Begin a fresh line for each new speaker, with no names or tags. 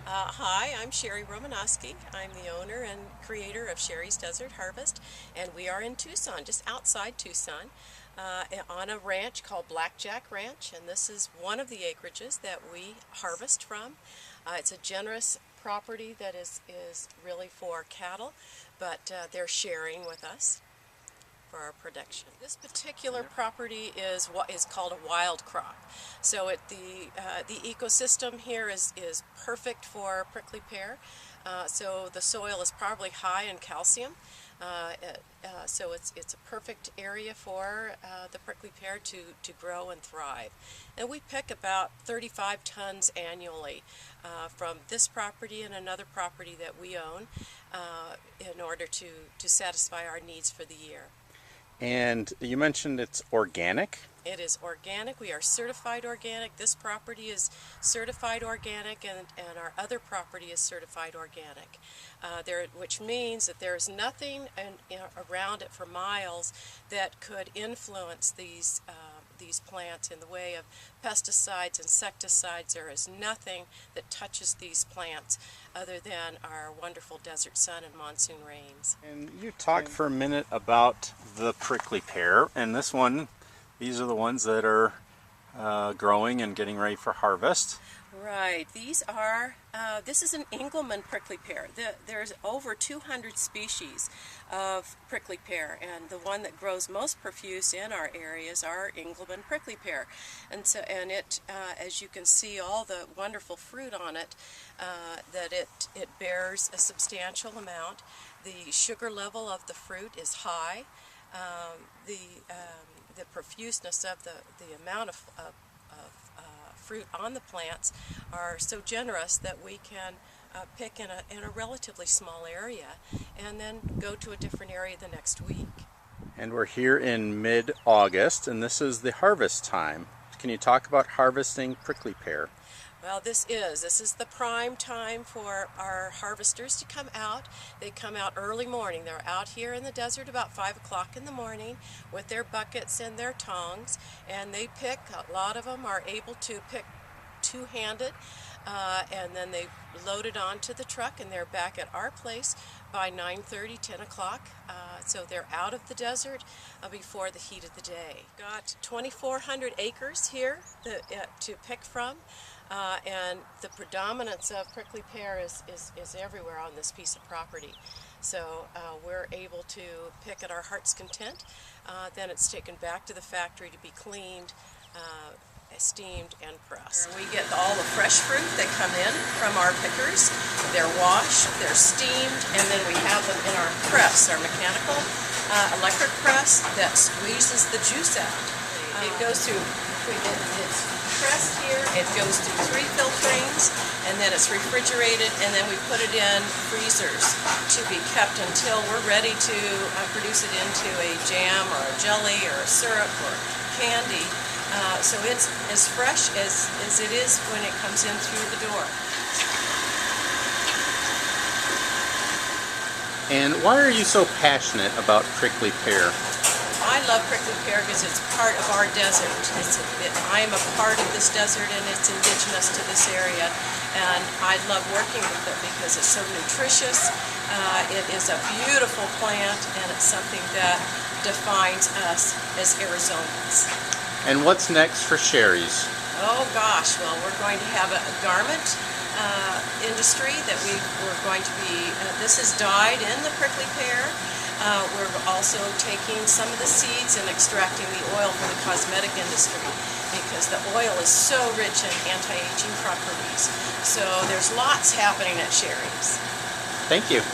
Hi, I'm Cheri Romanoski. I'm the owner and creator of Cheri's Desert Harvest, and we are in Tucson, just outside Tucson, on a ranch called Blackjack Ranch, and this is one of the acreages that we harvest from. It's a generous property that is really for cattle, but they're sharing with us for our production. This particular property is what is called a wild crop. So the ecosystem here is perfect for prickly pear. So the soil is probably high in calcium. So it's a perfect area for the prickly pear to grow and thrive. And we pick about 35 tons annually from this property and another property that we own in order to satisfy our needs for the year.
And you mentioned it's organic?
It is organic. We are certified organic. This property is certified organic, and our other property is certified organic, which means that there is nothing around it for miles that could influence these plants in the way of pesticides, insecticides. There is nothing that touches these plants other than our wonderful desert sun and monsoon rains.
And you talked for a minute about the prickly pear, and these are the ones that are growing and getting ready for harvest.
Right. This is an Engelmann prickly pear. There's over 200 species of prickly pear, and the one that grows most profuse in our areas are Engelmann prickly pear. And it, as you can see, all the wonderful fruit on it, that it bears a substantial amount. The sugar level of the fruit is high. The profuseness of the amount of fruit on the plants are so generous that we can pick in a relatively small area and then go to a different area the next week.
And we're here in mid-August, and this is the harvest time. Can you talk about harvesting prickly pear?
Well, this is the prime time for our harvesters to come out. They come out early morning. They're out here in the desert about 5 o'clock in the morning with their buckets and their tongs, and they pick. A lot of them are able to pick two-handed, and then they load it onto the truck, and they're back at our place by 9:30, 10 o'clock. So they're out of the desert before the heat of the day. Got 2,400 acres here to pick from. And the predominance of prickly pear is everywhere on this piece of property. So we're able to pick at our heart's content. Then it's taken back to the factory to be cleaned, steamed, and pressed. We get all the fresh fruit that come in from our pickers. They're washed, they're steamed, and then we have them in our press, our mechanical electric press that squeezes the juice out. It goes through, it's pressed here, it goes through 3 filterings, and then it's refrigerated, and then we put it in freezers to be kept until we're ready to produce it into a jam or a jelly or a syrup or candy. So it's as fresh as it is when it comes in through the door.
And why are you so passionate about prickly pear?
I love prickly pear because it's part of our desert. I am a part of this desert, and it's indigenous to this area. And I love working with it because it's so nutritious. It is a beautiful plant, and it's something that defines us as Arizonans.
And what's next for Cheri's?
Oh gosh, well, we're going to have a garment industry that we're going to be, this is dyed in the prickly pear. We're also taking some of the seeds and extracting the oil for the cosmetic industry because the oil is so rich in anti-aging properties. So there's lots happening at Cheri's.
Thank you.